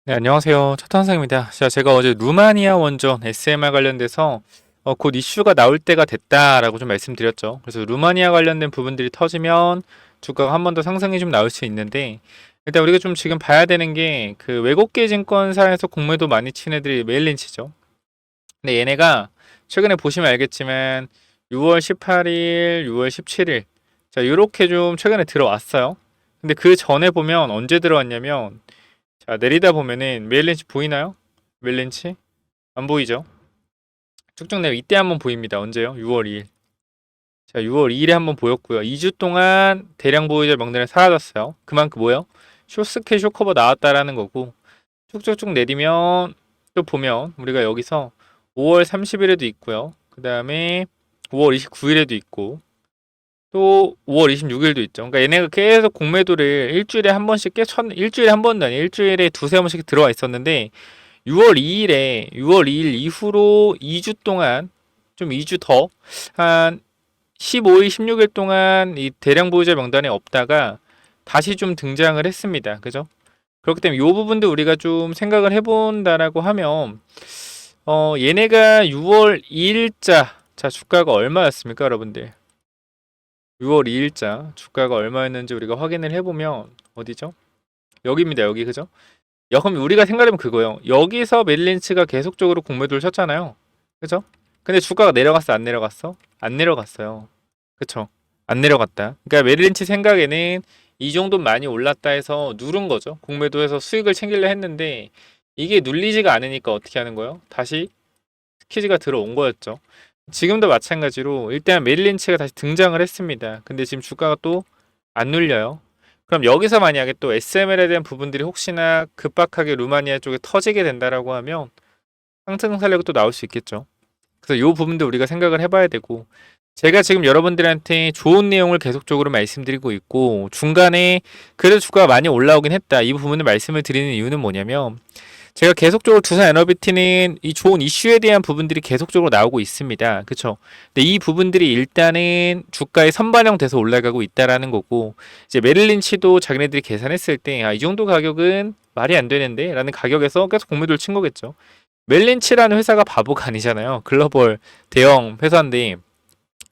네, 안녕하세요. 차탄상입니다. 자, 제가 어제 루마니아 원전 SMR 관련돼서 곧 이슈가 나올 때가 됐다라고 좀 말씀드렸죠. 그래서 루마니아 관련된 부분들이 터지면 주가가 한 번 더 상승이 좀 나올 수 있는데, 일단 우리가 좀 지금 봐야 되는 게 그 외국계 증권사에서 공매도 많이 친 애들이 메일린치죠. 근데 얘네가 최근에 보시면 알겠지만 6월 18일, 6월 17일 자, 요렇게 좀 최근에 들어왔어요. 근데 그 전에 보면 언제 들어왔냐면, 자, 내리다 보면은 메일린치 보이나요? 메일린치? 안 보이죠? 쭉쭉 내려 이때 한번 보입니다. 언제요? 6월 2일. 자, 6월 2일에 한번 보였고요. 2주 동안 대량 보유자 명단에 사라졌어요. 그만큼 뭐예요? 쇼스케 쇼커버 나왔다라는 거고, 쭉쭉쭉 내리면 또 보면 우리가 여기서 5월 30일에도 있고요. 그 다음에 5월 29일에도 있고, 또 5월 26일도 있죠. 그러니까 얘네가 계속 공매도를 일주일에 한 번씩 일주일에 한 번도 아니에요. 일주일에 두세 번씩 들어와 있었는데, 6월 2일에 6월 2일 이후로 2주 동안, 좀 2주 더, 한 15일, 16일 동안 이 대량 보유자 명단에 없다가 다시 좀 등장을 했습니다. 그죠? 그렇기 때문에 이 부분도 우리가 좀 생각을 해본다라고 하면, 얘네가 6월 2일자, 자, 주가가 얼마였습니까, 여러분들? 6월 2일자 주가가 얼마였는지 우리가 확인을 해보면, 어디죠? 여기입니다, 여기. 그죠? 그럼 우리가 생각하면 그거예요. 여기서 메릴린치가 계속적으로 공매도를 쳤잖아요. 그죠? 근데 주가가 내려갔어, 안 내려갔어? 안 내려갔어요. 그쵸? 안 내려갔다. 그러니까 메릴린치 생각에는 이 정도 많이 올랐다 해서 누른 거죠. 공매도해서 수익을 챙기려 했는데 이게 눌리지가 않으니까 어떻게 하는 거예요? 다시 스퀴즈가 들어온 거였죠. 지금도 마찬가지로 일단 메릴린치가 다시 등장을 했습니다. 근데 지금 주가가 또 안 눌려요. 그럼 여기서 만약에 또 SML에 대한 부분들이 혹시나 급박하게 루마니아 쪽에 터지게 된다라고 하면 상승 탄력이 또 나올 수 있겠죠. 그래서 이 부분도 우리가 생각을 해봐야 되고, 제가 지금 여러분들한테 좋은 내용을 계속적으로 말씀드리고 있고 중간에 그래도 주가가 많이 올라오긴 했다, 이 부분을 말씀을 드리는 이유는 뭐냐면, 제가 계속적으로 두산 에너비티는 이 좋은 이슈에 대한 부분들이 계속적으로 나오고 있습니다. 그쵸? 근데 이 부분들이 일단은 주가에 선반영돼서 올라가고 있다라는 거고, 이제 메릴린치도 자기네들이 계산했을 때, 아, 이 정도 가격은 말이 안 되는데? 라는 가격에서 계속 공매도를 친 거겠죠. 멜린치라는 회사가 바보가 아니잖아요. 글로벌 대형 회사인데,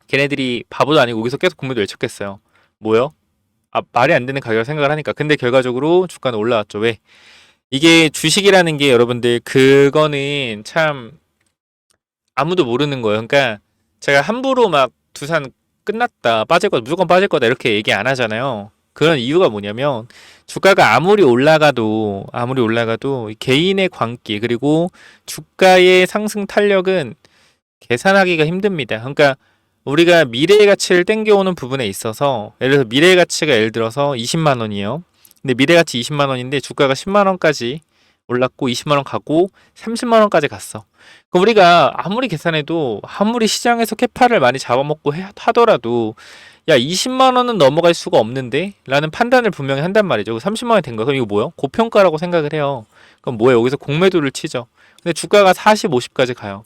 걔네들이 바보도 아니고 여기서 계속 공매도 외쳤겠어요. 뭐요? 아, 말이 안 되는 가격을 생각을 하니까. 근데 결과적으로 주가는 올라왔죠. 왜? 이게 주식이라는 게 여러분들, 그거는 참 아무도 모르는 거예요. 그러니까 제가 함부로 막 두산 끝났다, 빠질 거다, 무조건 빠질 거다 이렇게 얘기 안 하잖아요. 그런 이유가 뭐냐면, 주가가 아무리 올라가도 개인의 광기, 그리고 주가의 상승 탄력은 계산하기가 힘듭니다. 그러니까 우리가 미래의 가치를 땡겨오는 부분에 있어서, 예를 들어서 미래의 가치가 예를 들어서 20만 원이에요. 근데 미래 가치 20만 원인데 주가가 10만 원까지 올랐고 20만 원 가고 30만 원까지 갔어. 그럼 우리가 아무리 계산해도, 아무리 시장에서 캐파를 많이 잡아먹고 하더라도, 야, 20만 원은 넘어갈 수가 없는데? 라는 판단을 분명히 한단 말이죠. 30만 원이 된 거. 그럼 이거 뭐요? 고평가라고 생각을 해요. 그럼 뭐예요? 여기서 공매도를 치죠. 근데 주가가 40, 50까지 가요.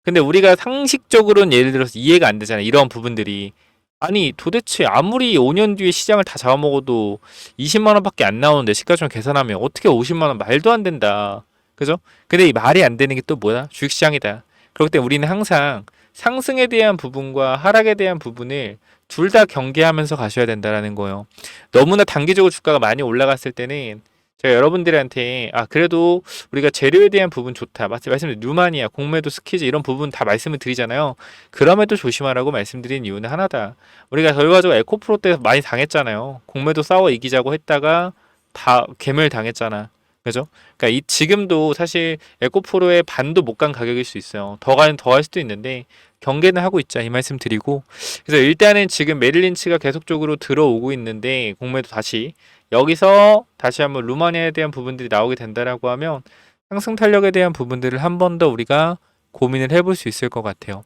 근데 우리가 상식적으로는 예를 들어서 이해가 안 되잖아요. 이런 부분들이. 아니, 도대체 아무리 5년 뒤에 시장을 다 잡아먹어도 20만 원밖에 안 나오는데 시가총액 계산하면 어떻게 50만 원, 말도 안 된다. 그죠? 근데 이 말이 안 되는 게 또 뭐야? 주식시장이다. 그렇기 때문에 우리는 항상 상승에 대한 부분과 하락에 대한 부분을 둘 다 경계하면서 가셔야 된다라는 거예요. 너무나 단기적으로 주가가 많이 올라갔을 때는 제가 여러분들한테, 아, 그래도 우리가 재료에 대한 부분 좋다, 말씀드린 루마니아 공매도 스키즈 이런 부분 다 말씀을 드리잖아요. 그럼에도 조심하라고 말씀드린 이유는 하나다. 우리가 결과적으로 에코프로 때 많이 당했잖아요. 공매도 싸워 이기자고 했다가 다 괴멸 당했잖아. 그죠? 그러니까 지금도 사실 에코프로의 반도 못 간 가격일 수 있어요. 더 할 수도 있는데 경계는 하고 있자, 이 말씀 드리고, 그래서 일단은 지금 메릴린치가 계속적으로 들어오고 있는데, 공매도 다시 여기서 다시 한번 루마니아에 대한 부분들이 나오게 된다라고 하면 상승 탄력에 대한 부분들을 한 번 더 우리가 고민을 해볼 수 있을 것 같아요.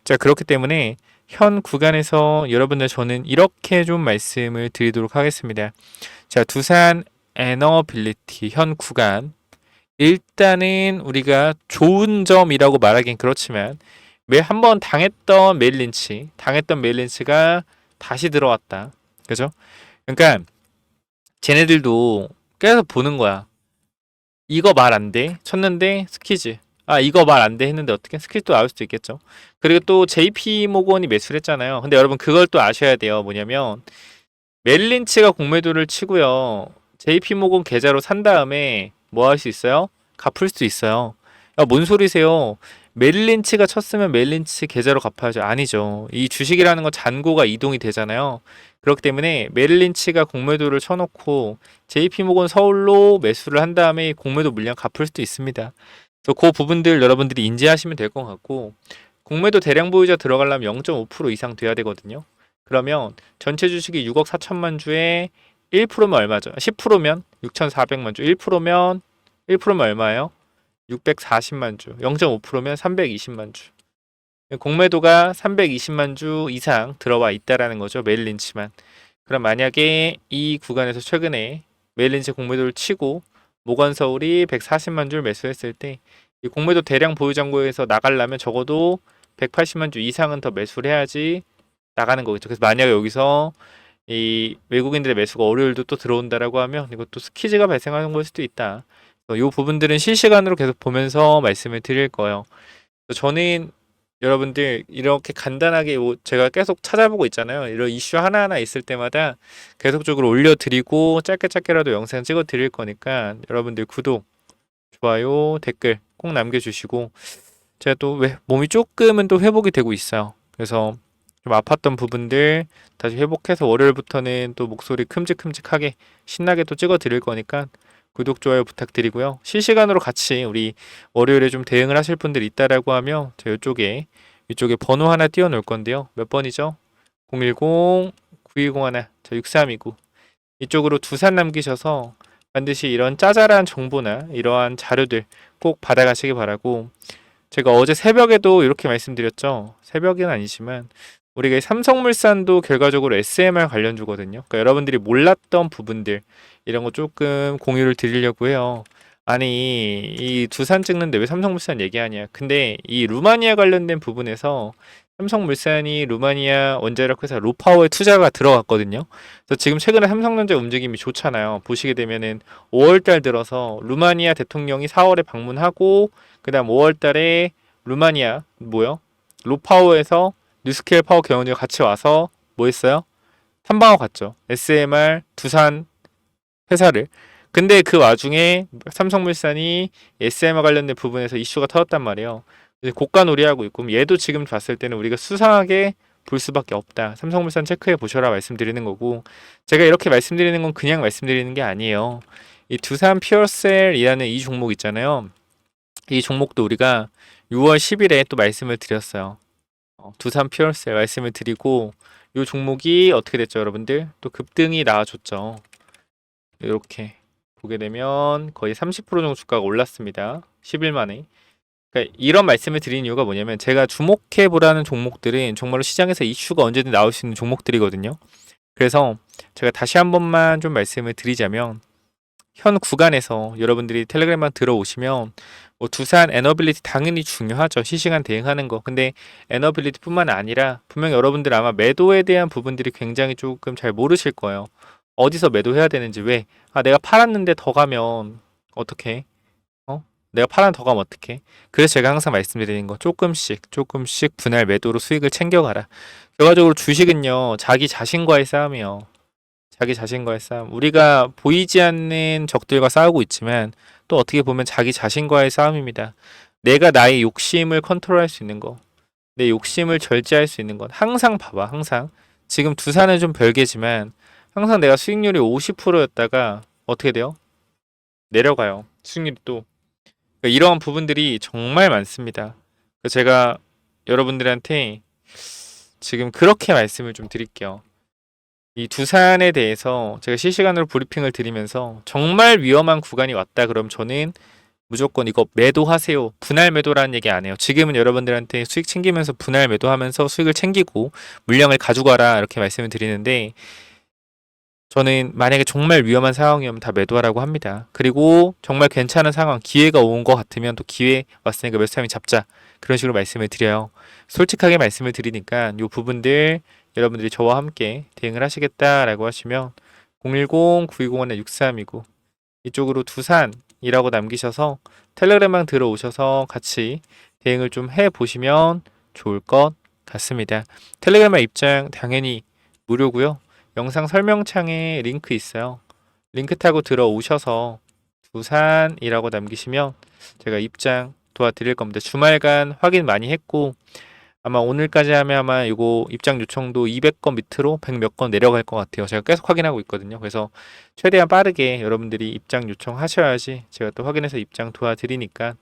자, 그렇기 때문에 현 구간에서 여러분들, 저는 이렇게 좀 말씀을 드리도록 하겠습니다. 자, 두산 에너빌리티 현 구간, 일단은 우리가 좋은 점이라고 말하긴 그렇지만, 매 한 번 당했던 메일린치가 다시 들어왔다. 그죠? 그러니까 쟤네들도 계속 보는 거야. 이거 말 안 돼. 쳤는데 스퀴즈. 아, 이거 말 안 돼 했는데 어떻게 스퀴즈 또 나올 수도 있겠죠. 그리고 또 JP 모건이 매수를 했잖아요. 근데 여러분 그걸 또 아셔야 돼요. 뭐냐면 멜린치가 공매도를 치고요. JP 모건 계좌로 산 다음에 뭐 할 수 있어요? 갚을 수 있어요. 야, 뭔 소리세요? 멜린치가 쳤으면 멜린치 계좌로 갚아야죠. 아니죠. 이 주식이라는 건 잔고가 이동이 되잖아요. 그렇기 때문에 멜린치가 공매도를 쳐놓고 JP모건 서울로 매수를 한 다음에 공매도 물량 갚을 수도 있습니다. 그래서 그 부분들 여러분들이 인지하시면 될 것 같고 공매도 대량 보유자 들어가려면 0.5% 이상 돼야 되거든요. 그러면 전체 주식이 6억 4천만 주에 1%면 얼마죠? 10%면 6,400만 주, 1%면 1%면 얼마예요? 640만 주, 0.5%면 320만 주. 공매도가 320만 주 이상 들어와 있다라는 거죠. 메일린치만. 그럼 만약에 이 구간에서 최근에 메일린치 공매도를 치고 모건서울이 140만 주를 매수했을 때 이 공매도 대량 보유 잔고에서 나가려면 적어도 180만 주 이상은 더 매수를 해야지 나가는 거겠죠. 그래서 만약에 여기서 이 외국인들의 매수가 월요일도 또 들어온다라고 하면 이것도 스퀴즈가 발생하는 걸 수도 있다. 이 부분들은 실시간으로 계속 보면서 말씀을 드릴 거예요. 저는 여러분들 이렇게 간단하게 제가 계속 찾아보고 있잖아요. 이런 이슈 하나하나 있을 때마다 계속적으로 올려드리고 짧게 짧게라도 영상 찍어 드릴 거니까 여러분들 구독, 좋아요, 댓글 꼭 남겨주시고 제가 또 왜 몸이 조금은 또 회복이 되고 있어요. 그래서 좀 아팠던 부분들 다시 회복해서 월요일부터는 또 목소리 큼직큼직하게 신나게 또 찍어 드릴 거니까 구독, 좋아요 부탁드리고요. 실시간으로 같이 우리 월요일에 좀 대응을 하실 분들 있다라고 하면 저 이쪽에 번호 하나 띄워 놓을 건데요. 몇 번이죠? 010-9201, 저 6329. 이쪽으로 두산 남기셔서 반드시 이런 짜잘한 정보나 이러한 자료들 꼭 받아가시기 바라고 제가 어제 새벽에도 이렇게 말씀드렸죠. 새벽은 아니지만 우리가 삼성물산도 결과적으로 SMR 관련주거든요. 그러니까 여러분들이 몰랐던 부분들 이런 거 조금 공유를 드리려고 해요. 아니 이 두산 찍는데 왜 삼성물산 얘기하냐. 근데 이 루마니아 관련된 부분에서 삼성물산이 루마니아 원자력 회사 로파워에 투자가 들어갔거든요. 그래서 지금 최근에 삼성전자 움직임이 좋잖아요. 보시게 되면은 5월달 들어서 루마니아 대통령이 4월에 방문하고 그다음 5월달에 루마니아 로파워에서 뉴스케일 파워 경영진과 같이 와서 뭐 했어요? 탐방하고 갔죠. SMR 두산 회사를. 근데 그 와중에 삼성물산이 SMR 관련된 부분에서 이슈가 터졌단 말이에요. 고가놀이하고 있고 얘도 지금 봤을 때는 우리가 수상하게 볼 수밖에 없다. 삼성물산 체크해 보셔라 말씀드리는 거고 제가 이렇게 말씀드리는 건 그냥 말씀드리는 게 아니에요. 이 두산 퓨어셀이라는 이 종목 있잖아요. 이 종목도 우리가 6월 10일에 또 말씀을 드렸어요. 두산 퓨어셀 말씀을 드리고 이 종목이 어떻게 됐죠, 여러분들? 또 급등이 나와줬죠. 이렇게 보게 되면 거의 30% 정도 주가가 올랐습니다. 10일 만에. 그러니까 이런 말씀을 드리는 이유가 뭐냐면 제가 주목해 보라는 종목들은 정말로 시장에서 이슈가 언제든 나올 수 있는 종목들이거든요. 그래서 제가 다시 한 번만 좀 말씀을 드리자면 현 구간에서 여러분들이 텔레그램만 들어오시면 뭐 두산 에너빌리티 당연히 중요하죠. 실시간 대응하는 거. 근데 에너빌리티뿐만 아니라 분명 여러분들 아마 매도에 대한 부분들이 굉장히 조금 잘 모르실 거예요. 어디서 매도해야 되는지 왜? 아, 내가 팔았는데 더 가면 어떻게? 내가 팔았는데 더 가면 어떻게? 그래서 제가 항상 말씀드리는 거 조금씩 분할 매도로 수익을 챙겨가라. 결과적으로 주식은요 자기 자신과의 싸움이요. 자기 자신과의 싸움. 우리가 보이지 않는 적들과 싸우고 있지만 또 어떻게 보면 자기 자신과의 싸움입니다. 내가 나의 욕심을 컨트롤할 수 있는 거. 내 욕심을 절제할 수 있는 건 항상 봐봐. 항상. 지금 두산은 좀 별개지만 항상 내가 수익률이 50%였다가 어떻게 돼요? 내려가요. 수익률이 또. 그러니까 이러한 부분들이 정말 많습니다. 제가 여러분들한테 지금 그렇게 말씀을 좀 드릴게요. 이 두산에 대해서 제가 실시간으로 브리핑을 드리면서 정말 위험한 구간이 왔다 그럼 저는 무조건 이거 매도하세요. 분할 매도라는 얘기 안 해요. 지금은 여러분들한테 수익 챙기면서 분할 매도하면서 수익을 챙기고 물량을 가져가라 이렇게 말씀을 드리는데 저는 만약에 정말 위험한 상황이면 다 매도하라고 합니다. 그리고 정말 괜찮은 상황, 기회가 온 것 같으면 또 기회 왔으니까 몇 타이밍 잡자. 그런 식으로 말씀을 드려요. 솔직하게 말씀을 드리니까 이 부분들 여러분들이 저와 함께 대응을 하시겠다라고 하시면 010-9201-6329 이쪽으로 두산 두산이라고 남기셔서 텔레그램방 들어오셔서 같이 대응을 좀 해보시면 좋을 것 같습니다. 텔레그램방 입장 당연히 무료고요. 영상 설명창에 링크 있어요. 링크 타고 들어오셔서 두산이라고 남기시면 제가 입장 도와드릴 겁니다. 주말간 확인 많이 했고 아마 오늘까지 하면 아마 이거 입장 요청도 200건 밑으로 100 몇 건 내려갈 것 같아요. 제가 계속 확인하고 있거든요. 그래서 최대한 빠르게 여러분들이 입장 요청하셔야지 제가 또 확인해서 입장 도와드리니까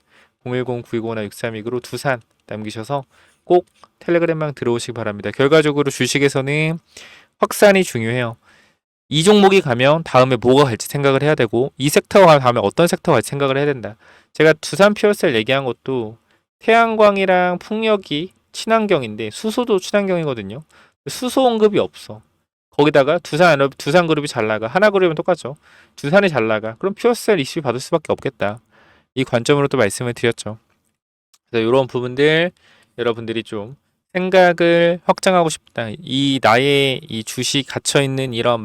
010-925나 6329로 두산 남기셔서 꼭 텔레그램방 들어오시기 바랍니다. 결과적으로 주식에서는 확산이 중요해요. 이 종목이 가면 다음에 뭐가 갈지 생각을 해야 되고 이 섹터가 가면 다음에 어떤 섹터가 갈지 생각을 해야 된다. 제가 두산 퓨어셀 얘기한 것도 태양광이랑 풍력이 친환경인데 수소도 친환경이거든요. 수소 언급이 없어. 거기다가 두산그룹이 잘 나가. 하나그룹이면 똑같죠. 두산이 잘 나가. 그럼 퓨어셀 이슈 받을 수밖에 없겠다. 이 관점으로 또 말씀을 드렸죠. 그래서 이런 부분들 여러분들이 좀 생각을 확장하고 싶다. 이 나의 이 주식 갇혀 있는 이런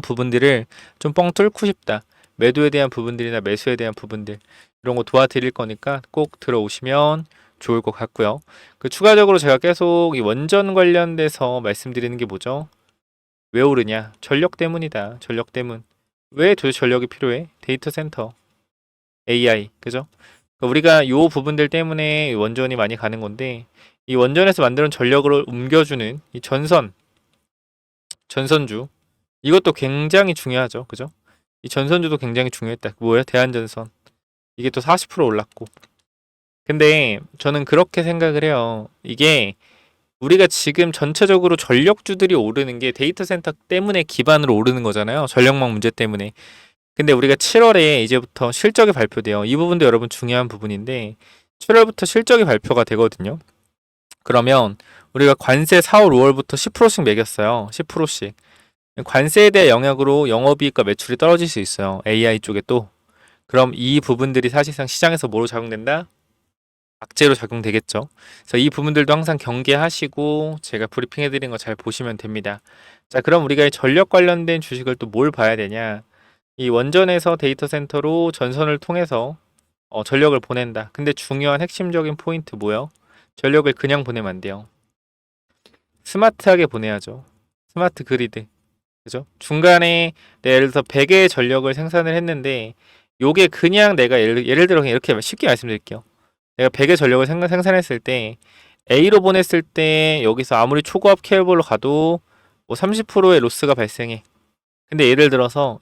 부분들을 좀 뻥 뚫고 싶다. 매도에 대한 부분들이나 매수에 대한 부분들 이런 거 도와드릴 거니까 꼭 들어오시면 좋을 것 같고요. 그 추가적으로 제가 계속 이 원전 관련돼서 말씀드리는 게 뭐죠? 왜 오르냐? 전력 때문이다. 전력 때문. 왜 도대체 전력이 필요해? 데이터 센터, AI, 그죠? 그러니까 우리가 이 부분들 때문에 원전이 많이 가는 건데 이 원전에서 만드는 전력을 옮겨주는 이 전선주 이것도 굉장히 중요하죠, 그죠? 이 전선주도 굉장히 중요했다. 뭐예요? 대한전선 이게 또 40% 올랐고. 근데 저는 그렇게 생각을 해요. 이게 우리가 지금 전체적으로 전력주들이 오르는 게 데이터 센터 때문에 기반으로 오르는 거잖아요. 전력망 문제 때문에. 근데 우리가 7월에 이제부터 실적이 발표돼요. 이 부분도 여러분 중요한 부분인데 7월부터 실적이 발표가 되거든요. 그러면 우리가 관세 4월, 5월부터 10%씩 매겼어요. 10%씩. 관세에 대한 영향으로 영업이익과 매출이 떨어질 수 있어요. AI 쪽에 또. 그럼 이 부분들이 사실상 시장에서 뭐로 작용된다? 악재로 작용되겠죠. 그래서 이 부분들도 항상 경계하시고 제가 브리핑해드린 거 잘 보시면 됩니다. 자, 그럼 우리가 전력 관련된 주식을 또 뭘 봐야 되냐? 이 원전에서 데이터 센터로 전선을 통해서 전력을 보낸다. 근데 중요한 핵심적인 포인트 뭐요? 전력을 그냥 보내면 안 돼요. 스마트하게 보내야죠. 스마트 그리드. 그죠? 중간에 예를 들어서 100의 전력을 생산을 했는데 요게 그냥 내가 예를 들어 그냥 이렇게 쉽게 말씀드릴게요. 내가 100의 전력을 생산했을 때 A로 보냈을 때 여기서 아무리 초고압 케이블로 가도 뭐 30%의 로스가 발생해. 근데 예를 들어서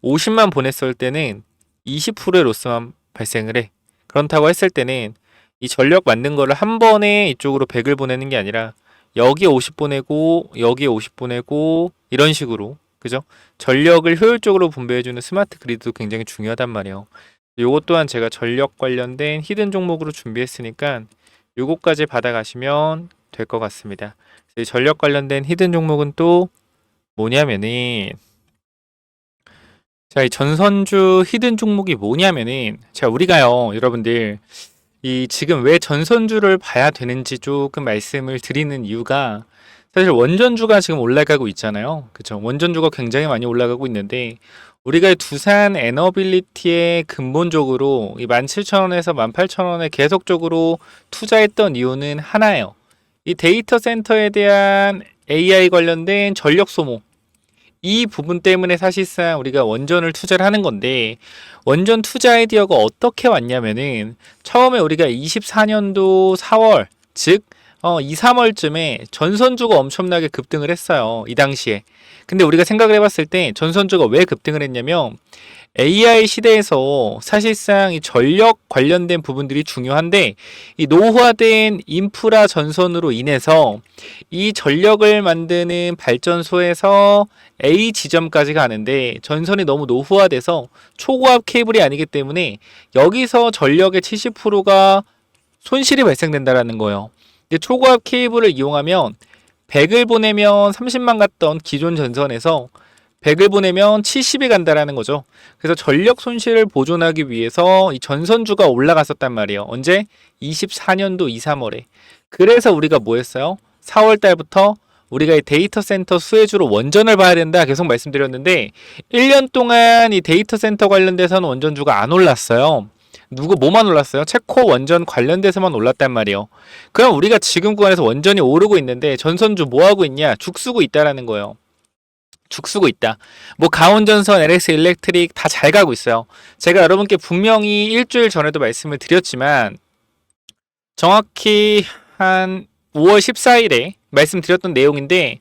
50만 보냈을 때는 20%의 로스만 발생을 해. 그렇다고 했을 때는 이 전력 만든 거를 한 번에 이쪽으로 100을 보내는 게 아니라 여기에 50 보내고 여기에 50 보내고 이런 식으로, 그죠? 전력을 효율적으로 분배해주는 스마트 그리드도 굉장히 중요하단 말이에요. 요것 또한 제가 전력 관련된 히든 종목으로 준비했으니까 요것까지 받아가시면 될 것 같습니다. 이 전력 관련된 히든 종목은 또 뭐냐면은, 자, 이 전선주 히든 종목이 뭐냐면은, 자, 우리가요, 여러분들, 이 지금 왜 전선주를 봐야 되는지 조금 말씀을 드리는 이유가, 사실 원전주가 지금 올라가고 있잖아요. 그쵸? 원전주가 굉장히 많이 올라가고 있는데, 우리가 두산 에너빌리티에 근본적으로 이 17,000원에서 18,000원에 계속적으로 투자했던 이유는 하나예요. 이 데이터 센터에 대한 AI 관련된 전력 소모. 이 부분 때문에 사실상 우리가 원전을 투자를 하는 건데, 원전 투자 아이디어가 어떻게 왔냐면은 처음에 우리가 24년도 4월, 즉 2, 3월쯤에 전선주가 엄청나게 급등을 했어요. 이 당시에. 근데 우리가 생각을 해봤을 때 전선주가 왜 급등을 했냐면 AI 시대에서 사실상 이 전력 관련된 부분들이 중요한데 이 노후화된 인프라 전선으로 인해서 이 전력을 만드는 발전소에서 A 지점까지 가는데 전선이 너무 노후화돼서 초고압 케이블이 아니기 때문에 여기서 전력의 70%가 손실이 발생된다라는 거예요. 초고압 케이블을 이용하면 100을 보내면 30만 갔던 기존 전선에서 100을 보내면 70이 간다라는 거죠. 그래서 전력 손실을 보존하기 위해서 이 전선주가 올라갔었단 말이에요. 언제? 24년도 2, 3월에. 그래서 우리가 뭐 했어요? 4월 달부터 우리가 이 데이터 센터 수혜주로 원전을 봐야 된다 계속 말씀드렸는데 1년 동안 이 데이터 센터 관련돼서는 원전주가 안 올랐어요. 뭐만 올랐어요? 체코 원전 관련돼서만 올랐단 말이에요. 그럼 우리가 지금 구간에서 원전이 오르고 있는데 전선주 뭐 하고 있냐? 죽쓰고 있다라는 거예요. 죽쓰고 있다. 뭐 가온전선, LS 일렉트릭 다 잘 가고 있어요. 제가 여러분께 분명히 일주일 전에도 말씀을 드렸지만 정확히 한 5월 14일에 말씀드렸던 내용인데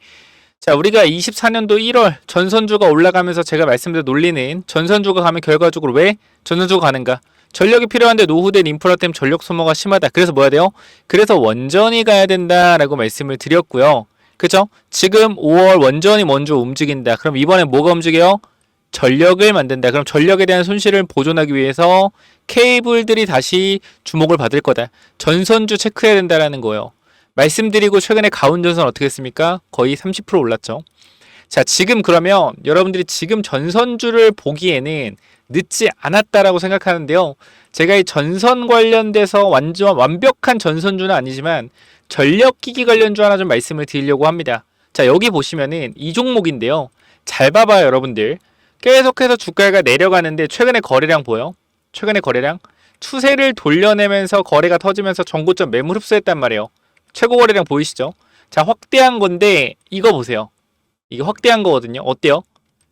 자, 우리가 24년도 1월 전선주가 올라가면서 제가 말씀드린 논리는 전선주가 가면 결과적으로 왜 전선주가 가는가? 전력이 필요한데 노후된 인프라 때문에 전력 소모가 심하다. 그래서 뭐 해야 돼요? 그래서 원전이 가야 된다라고 말씀을 드렸고요. 그죠? 지금 5월 원전이 먼저 움직인다. 그럼 이번엔 뭐가 움직여요? 전력을 만든다. 그럼 전력에 대한 손실을 보존하기 위해서 케이블들이 다시 주목을 받을 거다. 전선주 체크해야 된다라는 거예요. 말씀드리고 최근에 가온전선 어떻게 했습니까? 거의 30% 올랐죠. 자, 지금 그러면 여러분들이 지금 전선주를 보기에는 늦지 않았다라고 생각하는데요. 제가 이 전선 관련돼서 완벽한 전선주는 아니지만 전력기기 관련주 하나 좀 말씀을 드리려고 합니다. 자, 여기 보시면은 이 종목인데요. 잘 봐봐요, 여러분들. 계속해서 주가가 내려가는데 최근에 거래량 보여? 최근에 거래량? 추세를 돌려내면서 거래가 터지면서 전고점 매물 흡수했단 말이에요. 최고 거래량 보이시죠? 자, 확대한 건데 이거 보세요. 이게 확대한 거거든요. 어때요?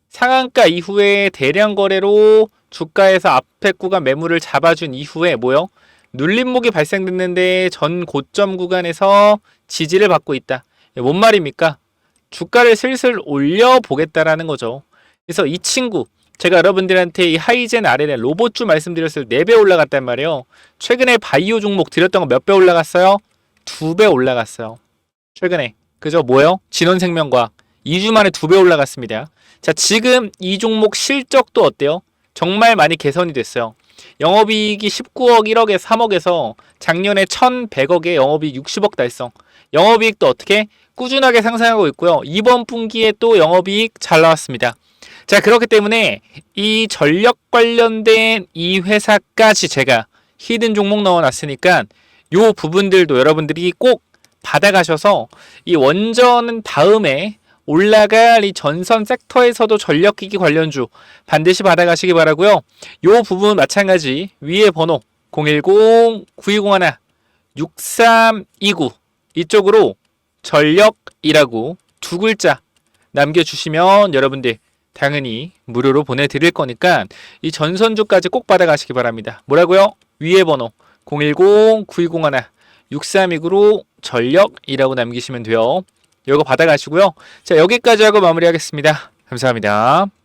상한가 이후에 대량 거래로 주가에서 앞에 구간 매물을 잡아준 이후에 뭐요? 눌림목이 발생됐는데 전 고점 구간에서 지지를 받고 있다. 뭔 말입니까? 주가를 슬슬 올려보겠다라는 거죠. 그래서 이 친구 제가 여러분들한테 이 하이젠 RLN 로봇주 말씀드렸을 때 4배 올라갔단 말이에요. 최근에 바이오 종목 드렸던 거 몇 배 올라갔어요? 2배 올라갔어요. 최근에. 그죠? 뭐요? 진원생명과학 2주 만에 2배 올라갔습니다. 자, 지금 이 종목 실적도 어때요? 정말 많이 개선이 됐어요. 영업이익이 19억, 1억에 3억에서 작년에 1,100억에 영업이익 60억 달성. 영업이익도 어떻게? 꾸준하게 상승하고 있고요. 이번 분기에 또 영업이익 잘 나왔습니다. 자, 그렇기 때문에 이 전력 관련된 이 회사까지 제가 히든 종목 넣어놨으니까 요 부분들도 여러분들이 꼭 받아가셔서 이 원전은 다음에 올라갈 이 전선 섹터에서도 전력기기 관련주 반드시 받아가시기 바라고요. 요 부분 마찬가지 위에 번호 010-9201-6329 이쪽으로 전력이라고 두 글자 남겨주시면 여러분들 당연히 무료로 보내드릴 거니까 이 전선주까지 꼭 받아가시기 바랍니다. 뭐라고요? 위에 번호 010-9201-6329로 전력이라고 남기시면 돼요. 이거 받아가시고요. 자, 여기까지 하고 마무리하겠습니다. 감사합니다.